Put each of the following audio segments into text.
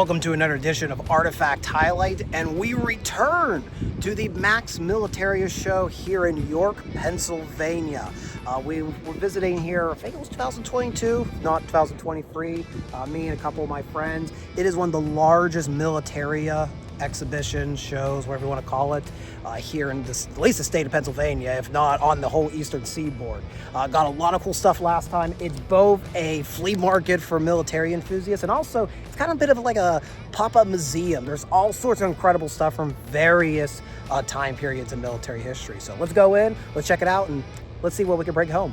Welcome to another edition of Artifact Highlight, and we return to the Max Militaria show here in York, Pennsylvania. We were visiting here, I think it was 2022, not 2023, me and a couple of my friends. It is one of the largest Militaria exhibition shows, whatever you want to call it, here in this, at least the state of Pennsylvania, if not on the whole eastern seaboard. Got a lot of cool stuff last time. It's both a flea market for military enthusiasts, and also it's kind of a bit of like a pop-up museum. There's all sorts of incredible stuff from various time periods in military history. So let's go in, let's check it out, and let's see what we can bring home.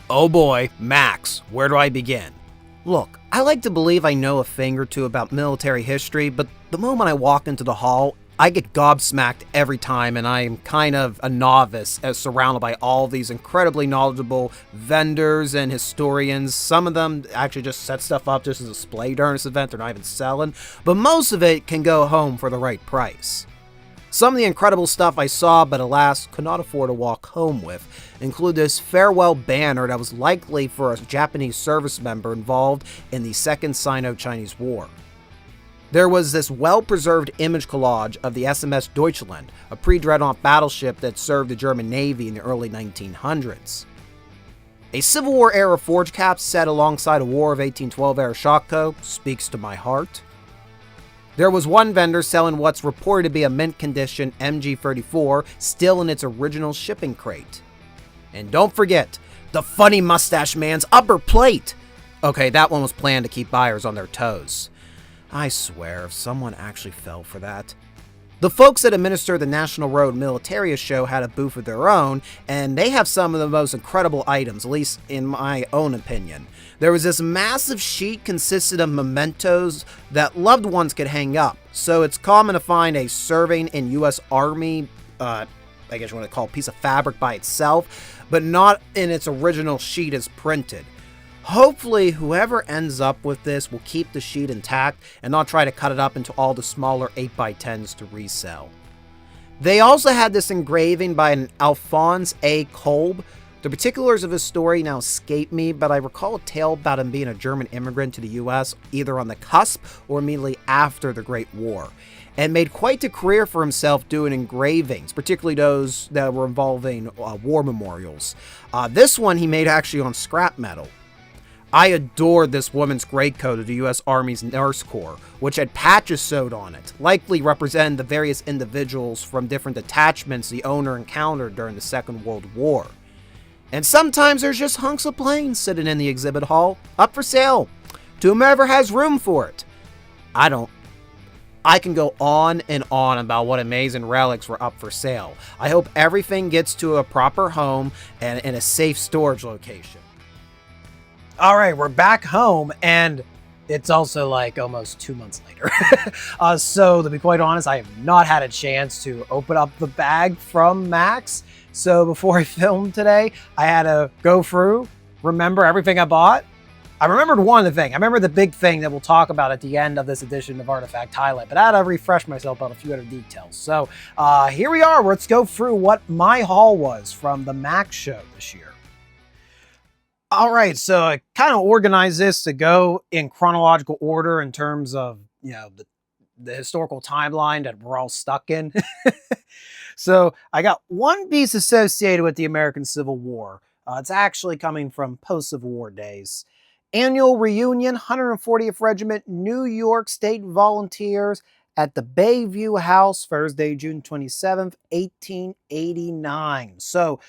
Oh boy, Max, where do I begin? Look, I like to believe I know a thing or two about military history, but the moment I walk into the hall, I get gobsmacked every time, and I am kind of a novice as surrounded by all these incredibly knowledgeable vendors and historians. Some of them actually just set stuff up just as a display during this event, they're not even selling, but most of it can go home for the right price. Some of the incredible stuff I saw, but alas, could not afford to walk home with, include this farewell banner that was likely for a Japanese service member involved in the Second Sino-Chinese War. There was this well-preserved image collage of the SMS Deutschland, a pre-dreadnought battleship that served the German Navy in the early 1900s. A Civil War-era forge cap set alongside a War of 1812-era Shako speaks to my heart. There was one vendor selling what's reported to be a mint-condition MG-34 still in its original shipping crate. And don't forget, the funny mustache man's upper plate! Okay, that one was planned to keep buyers on their toes. I swear, if someone actually fell for that. The folks that administer the National Road Militaria show had a booth of their own, and they have some of the most incredible items, at least in my own opinion. There was this massive sheet consisted of mementos that loved ones could hang up, so it's common to find a serving in U.S. Army, I guess you want to call it a piece of fabric by itself, but not in its original sheet as printed. Hopefully, whoever ends up with this will keep the sheet intact and not try to cut it up into all the smaller 8x10s to resell. They also had this engraving by an Alphonse A. Kolb. The particulars of his story now escape me, but I recall a tale about him being a German immigrant to the US, either on the cusp or immediately after the Great War, and made quite a career for himself doing engravings, particularly those that were involving war memorials. This one he made actually on scrap metal. I adored this woman's greatcoat of the U.S. Army's Nurse Corps, which had patches sewed on it, likely representing the various individuals from different detachments the owner encountered during the Second World War. And sometimes there's just hunks of planes sitting in the exhibit hall, up for sale, to whomever has room for it. I don't. I can go on and on about what amazing relics were up for sale. I hope everything gets to a proper home and in a safe storage location. All right, we're back home, and it's also like almost 2 months later. So to be quite honest, I have not had a chance to open up the bag from Max. So before I filmed today, I had to go through, remember everything I bought. I remembered one thing. I remember the big thing that we'll talk about at the end of this edition of Artifact Highlight, but I had to refresh myself on a few other details. So here we are. Let's go through what my haul was from the Max show this year. All right, so I kind of organized this to go in chronological order in terms of, you know, the historical timeline that we're all stuck in. So I got one piece associated with the American Civil War. It's actually coming from post-Civil War days. Annual reunion, 140th Regiment, New York State Volunteers at the Bayview House, Thursday, June 27th, 1889. So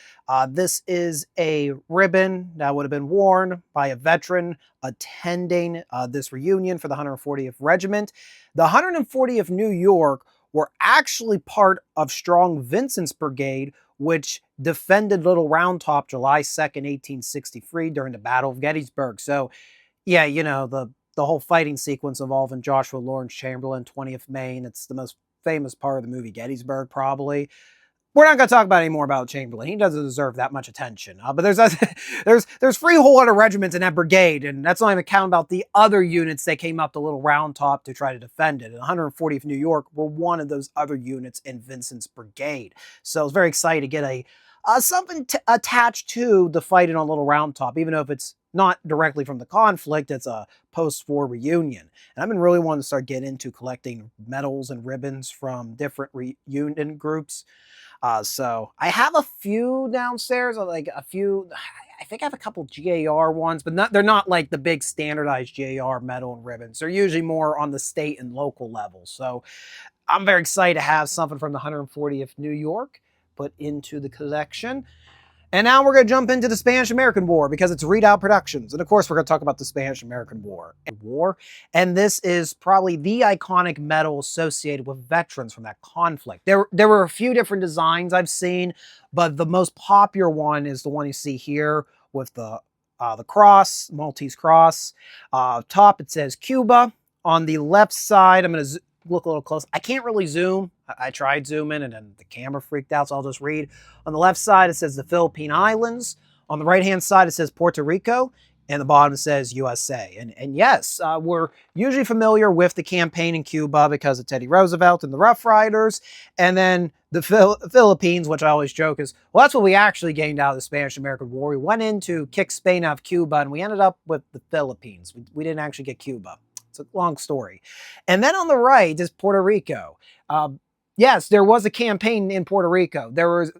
this is a ribbon that would have been worn by a veteran attending this reunion for the 140th Regiment. The 140th New York were actually part of Strong Vincent's Brigade, which defended Little Round Top July 2nd, 1863 during the Battle of Gettysburg. So yeah, you know, the whole fighting sequence involving Joshua Lawrence Chamberlain, 20th Maine. It's the most famous part of the movie Gettysburg, probably. We're not going to talk about any more about Chamberlain. He doesn't deserve that much attention. But there's 3 whole other regiments in that brigade, and that's not even counting about the other units that came up the Little Round Top to try to defend it. And 140th New York were one of those other units in Vincent's brigade. So I was very excited to get something attached to the fighting on Little Round Top, even though if it's not directly from the conflict, it's a post-war reunion. And I've been really wanting to start getting into collecting medals and ribbons from different reunion groups. So I have a few downstairs, like a few. I think I have a couple GAR ones, but they're not like the big standardized GAR medal and ribbons. They're usually more on the state and local level. So I'm very excited to have something from the 140th New York put into the collection. And now we're going to jump into the Spanish-American War because it's Readout Productions. And of course, we're going to talk about the Spanish-American War. And this is probably the iconic medal associated with veterans from that conflict. There were a few different designs I've seen, but the most popular one is the one you see here with the cross, Maltese cross. Top, it says Cuba. On the left side, I'm going to look a little close. I can't really zoom. I tried zooming and then the camera freaked out, so I'll just read. On the left side, it says the Philippine Islands. On the right-hand side, it says Puerto Rico. And the bottom says USA. And yes, we're usually familiar with the campaign in Cuba because of Teddy Roosevelt and the Rough Riders. And then the Philippines, which I always joke is, well, that's what we actually gained out of the Spanish-American War. We went in to kick Spain out of Cuba, and we ended up with the Philippines. We didn't actually get Cuba. It's a long story. And then on the right is Puerto Rico. Yes, there was a campaign in Puerto Rico. There was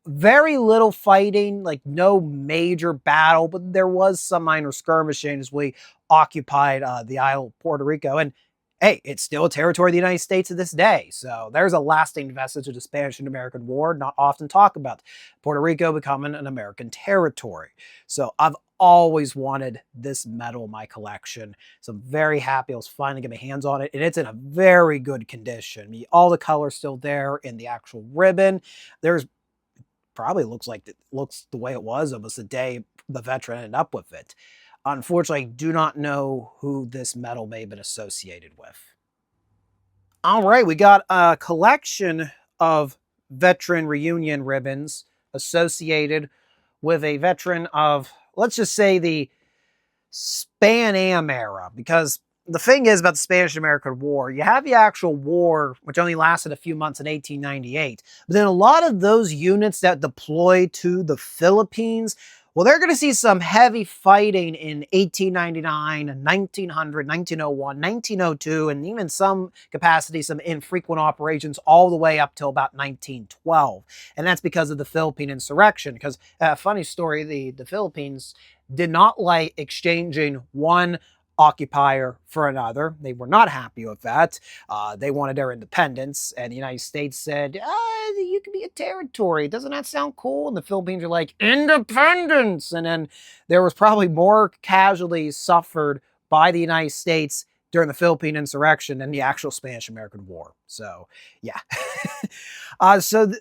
very little fighting, like no major battle, but there was some minor skirmishing as we occupied the Isle of Puerto Rico. And hey, it's still a territory of the United States to this day. So there's a lasting vestige of the Spanish and American War, not often talked about. Puerto Rico becoming an American territory. So I've always wanted this medal in my collection. So I'm very happy I was finally getting my hands on it. And it's in a very good condition. I mean, all the color's still there in the actual ribbon. There's probably looks the way it was almost the day the veteran ended up with it. Unfortunately, I do not know who this medal may have been associated with. All right, we got a collection of veteran reunion ribbons associated with a veteran of, let's just say, the Span Am era, because the thing is about the Spanish-American War, you have the actual war, which only lasted a few months in 1898, but then a lot of those units that deployed to the Philippines, well, they're going to see some heavy fighting in 1899, 1900, 1901, 1902, and even some capacity, some infrequent operations all the way up till about 1912. And that's because of the Philippine insurrection. Because, funny story, the Philippines did not like exchanging one occupier for another. They were not happy with that. They wanted their independence, and the United States said, you can be a territory. Doesn't that sound cool? And the Philippines are like, independence! And then there was probably more casualties suffered by the United States during the Philippine insurrection than the actual Spanish-American War. So, yeah.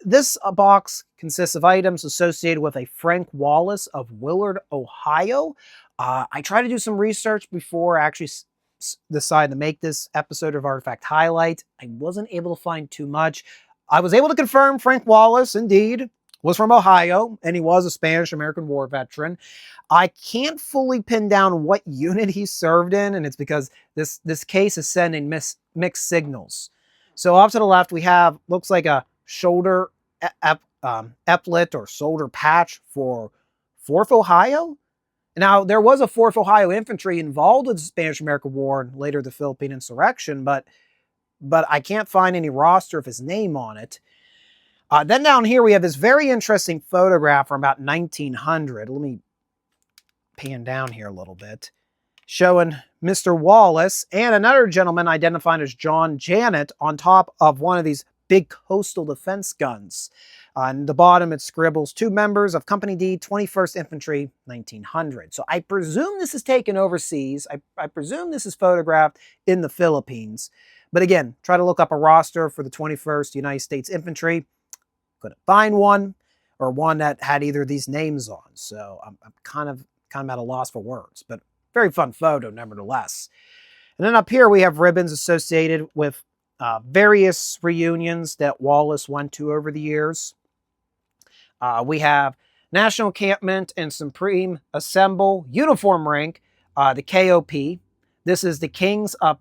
This box consists of items associated with a Frank Wallace of Willard, Ohio. I tried to do some research before I actually decided to make this episode of Artifact Highlight. I wasn't able to find too much. I was able to confirm Frank Wallace, indeed, was from Ohio, and he was a Spanish-American War veteran. I can't fully pin down what unit he served in, and it's because this case is sending mixed signals. So off to the left, we have, looks like a shoulder epaulet or shoulder patch for 4th Ohio. Now, there was a 4th Ohio Infantry involved with the Spanish-American War and later the Philippine insurrection, but I can't find any roster of his name on it. Then down here, we have this very interesting photograph from about 1900. Let me pan down here a little bit, showing Mr. Wallace and another gentleman identified as John Janet on top of one of these big coastal defense guns. On the bottom, it scribbles 2 members of Company D, 21st Infantry, 1900. So I presume this is taken overseas. I presume this is photographed in the Philippines. But again, try to look up a roster for the 21st United States Infantry. Couldn't find one, or one that had either of these names on. So I'm kind of at a loss for words. But very fun photo, nevertheless. And then up here, we have ribbons associated with various reunions that Wallace went to over the years. We have National Encampment and Supreme Assemble Uniform Rank, the KOP. This is the Kings of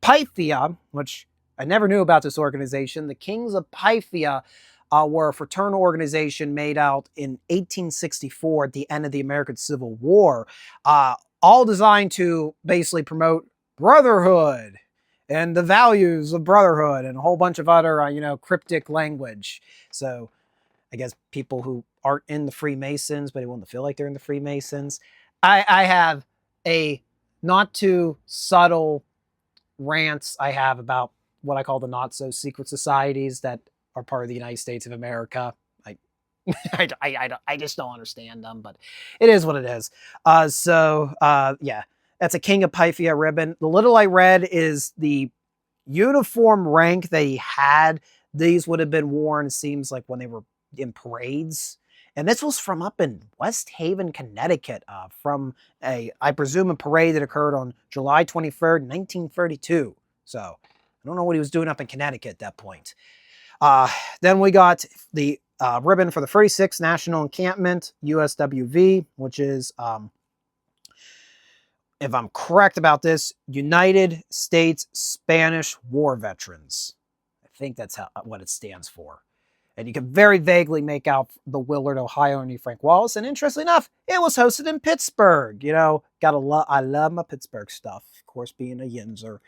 Pythia, which I never knew about this organization. The Kings of Pythia were a fraternal organization made out in 1864 at the end of the American Civil War, all designed to basically promote brotherhood and the values of brotherhood and a whole bunch of other, cryptic language. So I guess people who aren't in the Freemasons, but they want to feel like they're in the Freemasons. I have a not too subtle rants I have about what I call the not so secret societies that are part of the United States of America. I I just don't understand them, but it is what it is. Yeah, that's a King of Pythia ribbon. The little I read is the uniform rank that he had. These would have been worn, it seems like, when they were in parades. And this was from up in West Haven, Connecticut, from I presume, a parade that occurred on July 23rd, 1932. So I don't know what he was doing up in Connecticut at that point. Then we got the ribbon for the 36th National Encampment, USWV, which is, if I'm correct about this, United States Spanish War Veterans. I think that's what it stands for. And you can very vaguely make out the Willard, Ohio, and Frank Wallace. And interestingly enough, it was hosted in Pittsburgh. I love my Pittsburgh stuff, of course, being a Yinzer.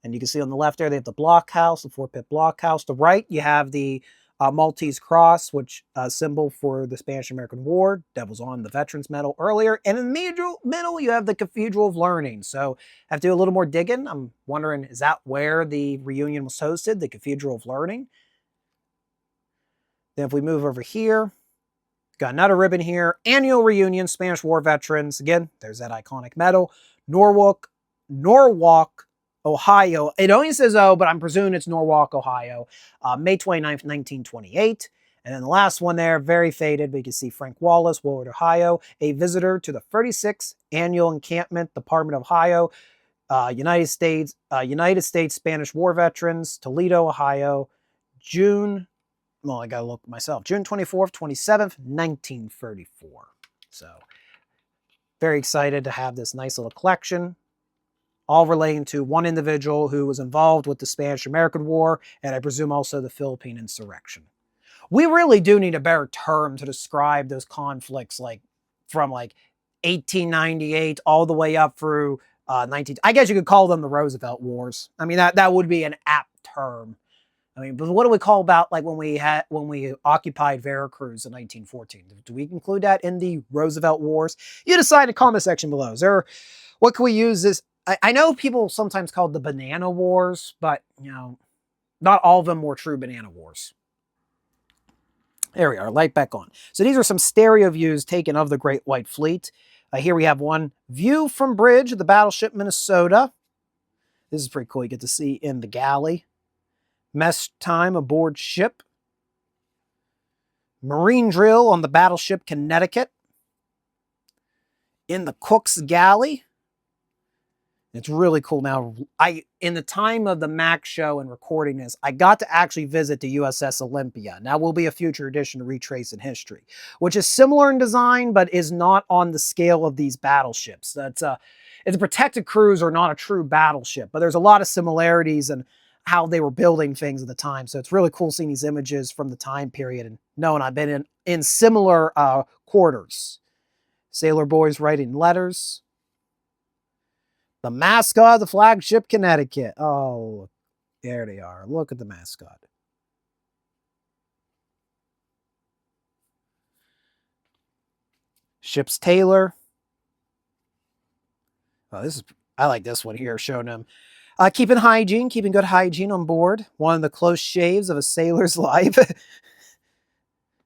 And you can see on the left there, they have the blockhouse, the 4-pit blockhouse. The right, you have the Maltese Cross, which symbol for the Spanish-American War. That was on the Veterans Medal earlier. And in the middle, you have the Cathedral of Learning. So I have to do a little more digging. I'm wondering, is that where the reunion was hosted, the Cathedral of Learning? Then if we move over here, got another ribbon here. Annual Reunion, Spanish War Veterans. Again, there's that iconic medal. Norwalk, Ohio. It only says O, but I'm presuming it's Norwalk, Ohio. May 29th, 1928. And then the last one there, very faded, but you can see Frank Wallace, Willard, Ohio. A visitor to the 36th Annual Encampment, Department of Ohio. United States Spanish War Veterans, Toledo, Ohio. I gotta look myself. June 24th, 27th, 1934. So, very excited to have this nice little collection, all relating to one individual who was involved with the Spanish-American War, and I presume also the Philippine insurrection. We really do need a better term to describe those conflicts, from 1898 all the way up through 19. I guess you could call them the Roosevelt Wars. I mean, that would be an apt term. I mean, but what do we call about when we occupied Veracruz in 1914? Do we include that in the Roosevelt Wars? You decide in the comment section below. What can we use this? I know people sometimes call it the Banana Wars, but not all of them were true Banana Wars. There we are, light back on. So these are some stereo views taken of the Great White Fleet. Here we have one view from bridge of the battleship Minnesota. This is pretty cool. You get to see in the galley. Mess time aboard ship. Marine drill on the battleship Connecticut. In the cook's galley. It's really cool. Now, in the time of the Mac show and recording this, I got to actually visit the USS Olympia. Now will be a future edition to Retrace in History, which is similar in design, but is not on the scale of these battleships. It's a protected cruiser, not a true battleship, but there's a lot of similarities in how they were building things at the time. So it's really cool seeing these images from the time period and knowing I've been in similar quarters. Sailor boys writing letters. The mascot of the flagship Connecticut. Oh, there they are. Look at the mascot. Ship's tailor. Oh, I like this one here, showing them keeping good hygiene on board. One of the close shaves of a sailor's life.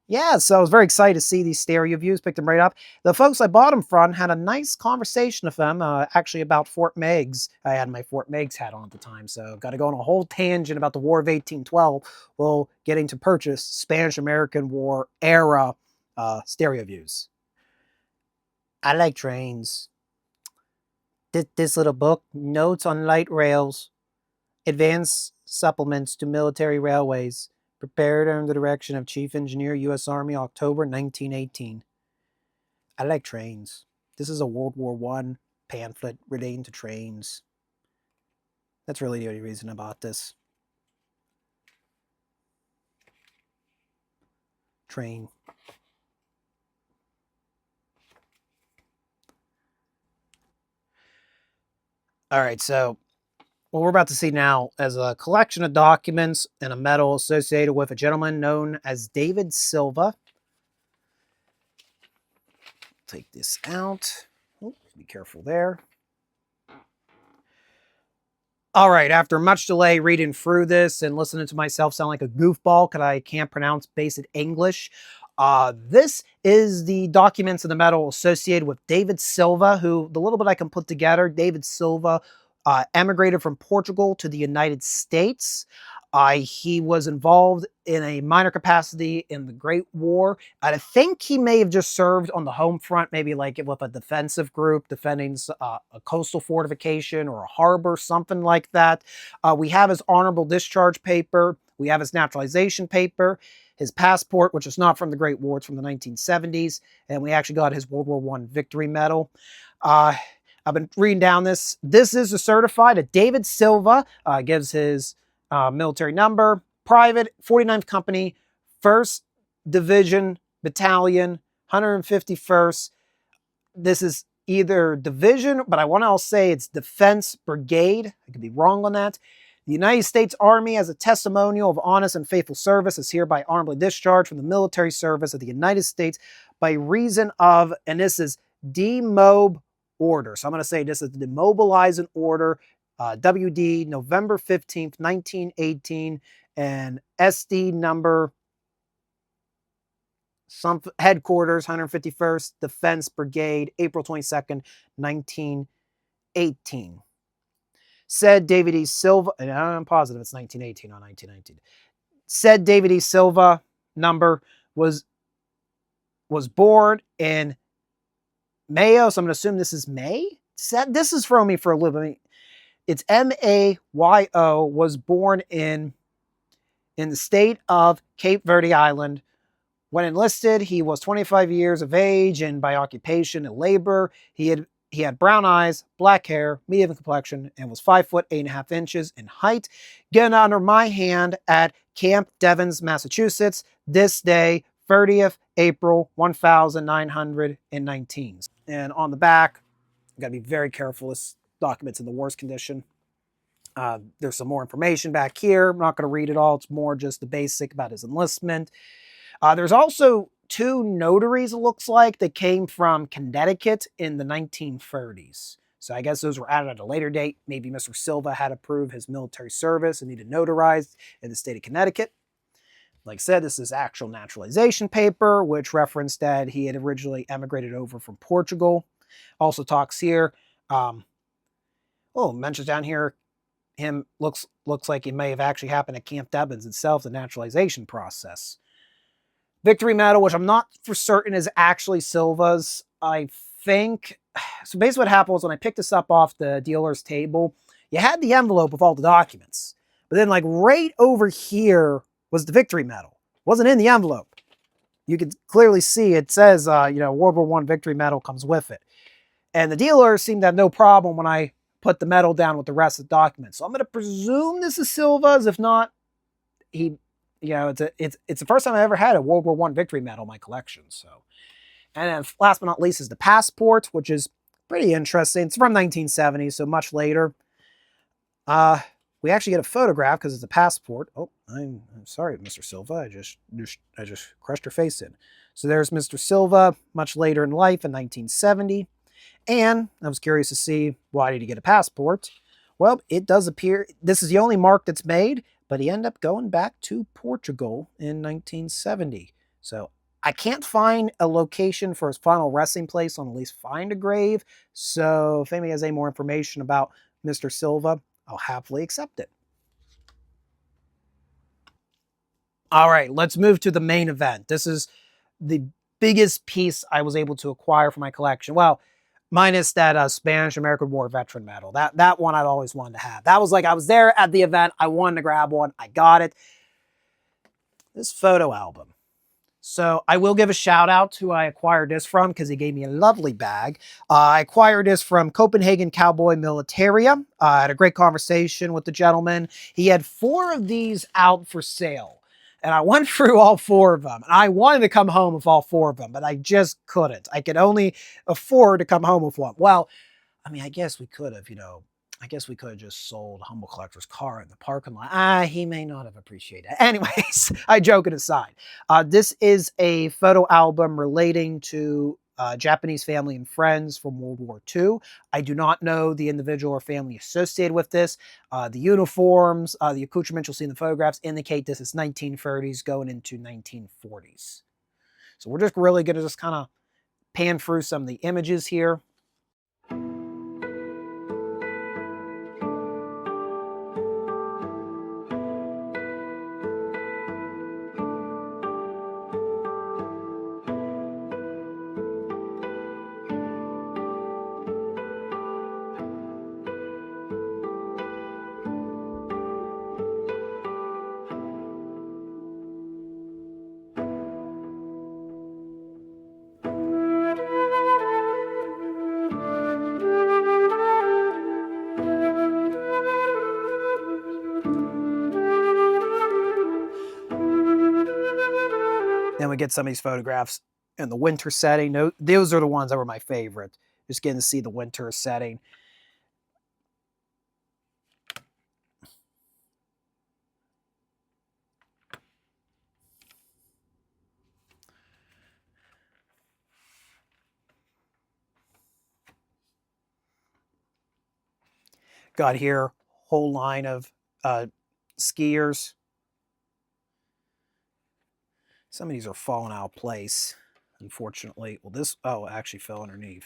Yeah, so I was very excited to see these stereo views, picked them right up. The folks I bought them from had a nice conversation with them, actually about Fort Meigs. I had my Fort Meigs hat on at the time, so got to go on a whole tangent about the War of 1812 while getting to purchase Spanish-American War era stereo views. I like trains. This little book, Notes on Light Rails, Advanced Supplements to Military Railways, Prepared under the direction of Chief Engineer, U.S. Army, October 1918. I like trains. This is a World War I pamphlet relating to trains. That's really the only reason about this. Train. All right, so what we're about to see now is a collection of documents and a medal associated with a gentleman known as David Silva. Take this out. Oh, be careful there. All right, after much delay reading through this and listening to myself sound like a goofball because I can't pronounce basic English, this is the documents and the medal associated with David Silva, who, the little bit I can put together, David Silva emigrated from Portugal to the United States. He was involved in a minor capacity in the Great War. I think he may have just served on the home front, maybe like with a defensive group defending a coastal fortification or a harbor, something like that. We have his honorable discharge paper. We have his naturalization paper, his passport, which is not from the Great War, it's from the 1970s. And we actually got his World War I victory medal. I've been reading down this. This is a certified. David Silva gives his military number, private, 49th Company, 1st Division Battalion, 151st. This is either division, but I want to say it's Defense Brigade. I could be wrong on that. The United States Army, as a testimonial of honest and faithful service, is hereby honorably discharged from the military service of the United States by reason of, and this is demob order. So I'm going to say this is the demobilizing order, WD, November 15th, 1918, and SD number, some headquarters, 151st Defense Brigade, April 22nd, 1918. Said David E. Silva, and I'm positive it's 1918 or 1919. Said David E. Silva number was born in Mayo, so I'm going to assume this is May. This is throwing me for a little bit. It's Mayo, was born in the state of Cape Verde Island. When enlisted, he was 25 years of age and by occupation and labor. He had brown eyes, black hair, medium complexion, and was 5 foot 8.5 inches in height. Getting under my hand at Camp Devens, Massachusetts, this day, 30th April 1919. And on the back, you got to be very careful. This document's in the worst condition. There's some more information back here. I'm not going to read it all. It's more just the basic about his enlistment. There's also 2 notaries, it looks like, that came from Connecticut in the 1930s. So I guess those were added at a later date. Maybe Mr. Silva had to prove his military service and needed notarized in the state of Connecticut. Like I said, this is actual naturalization paper, which referenced that he had originally emigrated over from Portugal. Also talks here, mentions down here, him looks like it may have actually happened at Camp Devens itself, the naturalization process. Victory medal, which I'm not for certain is actually Silva's, I think. So basically what happened was when I picked this up off the dealer's table, you had the envelope with all the documents. But then like right over here was the victory medal. It wasn't in the envelope. You could clearly see it says, World War I victory medal comes with it. And the dealer seemed to have no problem when I put the medal down with the rest of the documents. So I'm going to presume this is Silva's. If not, it's the first time I ever had a World War I victory medal in my collection. So, and then last but not least is the passport, which is pretty interesting. It's from 1970, so much later. We actually get a photograph because it's a passport. Oh, I'm sorry, Mr. Silva. I just crushed your face in. So there's Mr. Silva, much later in life in 1970. And I was curious to see, why did he get a passport? Well, it does appear this is the only mark that's made, but he ended up going back to Portugal in 1970. So I can't find a location for his final resting place on at least Find a Grave. So if anybody has any more information about Mr. Silva, I'll happily accept it. All right, let's move to the main event. This is the biggest piece I was able to acquire for my collection. Well, minus that Spanish-American War veteran medal. That one I've always wanted to have. That was like, I was there at the event. I wanted to grab one. I got it. this photo album. So I will give a shout out to who I acquired this from because he gave me a lovely bag. I acquired this from Copenhagen Cowboy Militaria. I had a great conversation with the gentleman. He had 4 of these out for sale. And I went through all 4 of them. And I wanted to come home with all 4 of them, but I just couldn't. I could only afford to come home with one. Well, I mean, I guess we could have, I guess we could have just sold Humble Collector's car in the parking lot. He may not have appreciated it. Anyways, I joke it aside. This is a photo album relating to Japanese family and friends from World War II. I do not know the individual or family associated with this. The uniforms, the accoutrements you'll see in the photographs indicate this is 1930s going into 1940s. So we're just really going to just kind of pan through some of the images here. Then we get some of these photographs in the winter setting. Those are the ones that were my favorite. Just getting to see the winter setting. Got here whole line of skiers. Some of these are falling out of place, unfortunately. Well, this, oh, it actually fell underneath.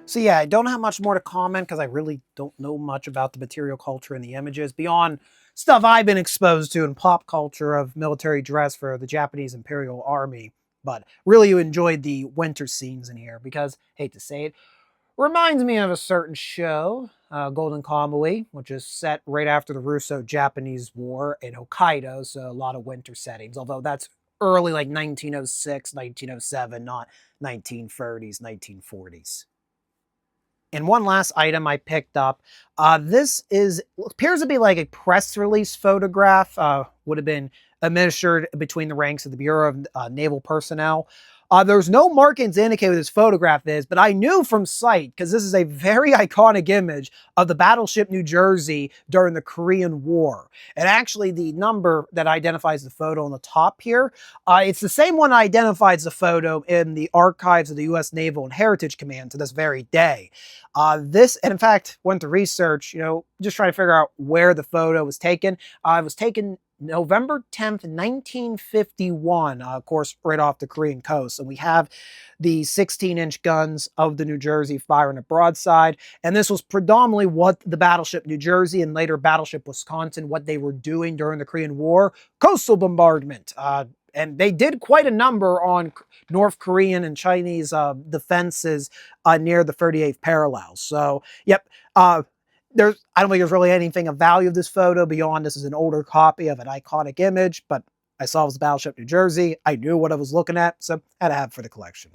So yeah, I don't have much more to comment because I really don't know much about the material culture and the images beyond stuff I've been exposed to in pop culture of military dress for the Japanese Imperial Army. But really enjoyed the winter scenes in here because, hate to say it, reminds me of a certain show, Golden Kamuy, which is set right after the Russo-Japanese War in Hokkaido, so a lot of winter settings, although that's early like 1906, 1907, not 1930s, 1940s. And one last item I picked up. This appears to be like a press release photograph. Would have been administered between the ranks of the Bureau of Naval Personnel. There's no markings to indicate what this photograph is, but I knew from sight, because this is a very iconic image of the battleship New Jersey during the Korean War. And actually the number that identifies the photo on the top here, it's the same one that identifies the photo in the archives of the U.S. Naval and Heritage Command to this very day. This, and in fact, went to research, just trying to figure out where the photo was taken. It was taken November 10th, 1951, of course, right off the Korean coast. And we have the 16-inch guns of the New Jersey firing a broadside. And this was predominantly what the battleship New Jersey and later battleship Wisconsin, what they were doing during the Korean War, coastal bombardment. And they did quite a number on North Korean and Chinese defenses near the 38th parallel. So, yep. I don't think there's really anything of value of this photo beyond this is an older copy of an iconic image, but I saw it was the battleship New Jersey. I knew what I was looking at, so I had to have it for the collection.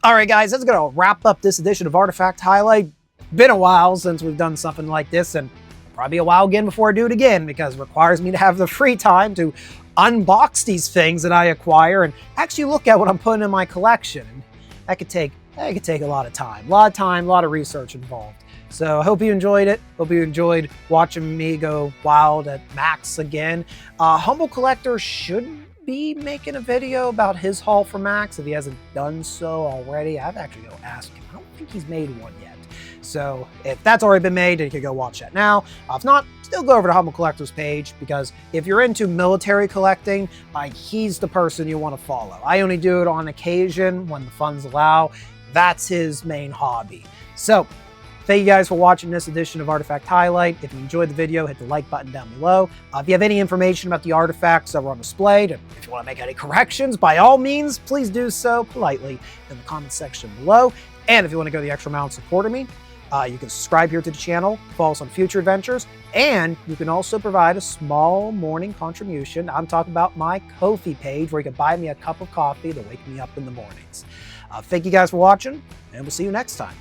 All right, guys, that's going to wrap up this edition of Artifact Highlight. Been a while since we've done something like this, and probably a while again before I do it again, because it requires me to have the free time to unbox these things that I acquire and actually look at what I'm putting in my collection. And that could take It could take a lot of time, a lot of research involved. So I hope you enjoyed it. Hope you enjoyed watching me go wild at Max again. Humble Collector should be making a video about his haul for Max if he hasn't done so already. I've actually go ask him. I don't think he's made one yet. So if that's already been made, then you can go watch that now. If not, still go over to Humble Collector's page, because if you're into military collecting, he's the person you want to follow. I only do it on occasion when the funds allow. That's his main hobby. So thank you guys for watching this edition of Artifact Highlight. If you enjoyed the video, hit the like button down below. If you have any information about the artifacts that were on display, and if you want to make any corrections, by all means, please do so politely in the comment section below. And if you want to go the extra mile in supporting me, you can subscribe here to the channel, follow us on future adventures, and you can also provide a small morning contribution. I'm talking about my Ko-fi page, where you can buy me a cup of coffee to wake me up in the mornings. Thank you guys for watching, and we'll see you next time.